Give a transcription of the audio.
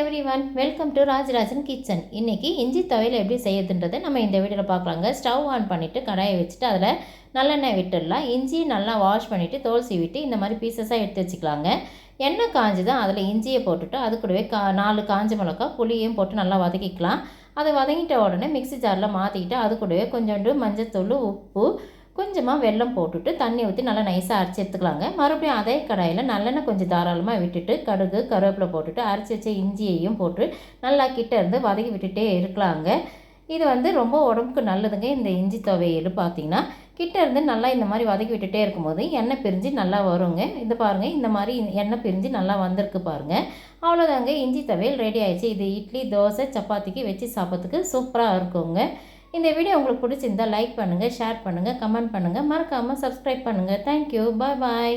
Everyone, welcome to Rajarajan kitchen. இன்றைக்கி இஞ்சி துவையல் எப்படி செய்யறதுன்றதை நம்ம இந்த வீடியோவில் பார்க்கலாங்க. ஸ்டவ் ஆன் பண்ணிவிட்டு கடாயை வச்சுட்டு அதில் நல்லெண்ணெய் விட்டுடலாம். இஞ்சியை நல்லா வாஷ் பண்ணிவிட்டு தோல் சீவிட்டு இந்த மாதிரி பீசஸாக எடுத்து வச்சுக்கலாங்க. எண்ணெய் காஞ்சி தான் அதில் இஞ்சியை போட்டுட்டு அது கூடவே 4 காஞ்ச மிளகா புளியையும் போட்டு நல்லா வதக்கிக்கலாம். அதை வதங்கிட்ட உடனே மிக்ஸி ஜாரில் மாற்றிக்கிட்டு அது கூடவே கொஞ்சோண்டு மஞ்சத்தூள், உப்பு, கொஞ்சமாக வெல்லம் போட்டுட்டு தண்ணி ஊற்றி நல்லா நைஸாக அரைச்சி எடுத்துக்கலாங்க. மறுபடியும் அதே கடாயில் நல்லெண்ணெய் கொஞ்சம் தாராளமாக விட்டுட்டு கடுகு, கருவேப்பிலை போட்டுட்டு அரைச்சி வச்ச இஞ்சியையும் போட்டு நல்லா கிட்ட இருந்து வதக்கி விட்டுட்டே இருக்கலாங்க. இது ரொம்ப உடம்புக்கு நல்லதுங்க. இந்த இஞ்சி துவையல் பார்த்திங்கன்னா கிட்ட இருந்து நல்லா இந்த மாதிரி வதக்கி விட்டுட்டே இருக்கும்போது எண்ணெய் பிரிஞ்சு நல்லா வருங்க. இது பாருங்கள், இந்த மாதிரி எண்ணெய் பிரிஞ்சு நல்லா வந்திருக்கு பாருங்கள். அவ்வளோதாங்க, இஞ்சி துவையல் ரெடி ஆயிடுச்சு. இது இட்லி, தோசை, சப்பாத்திக்கு வச்சு சாப்பிட்றதுக்கு சூப்பராக இருக்குங்க. இந்த வீடியோ உங்களுக்கு பிடிச்சிருந்தால் லைக் பண்ணுங்கள், ஷேர் பண்ணுங்கள், கமெண்ட் பண்ணுங்கள், மறக்காமல் சப்ஸ்கிரைப் பண்ணுங்கள். தேங்க்யூ, பாய் பாய்.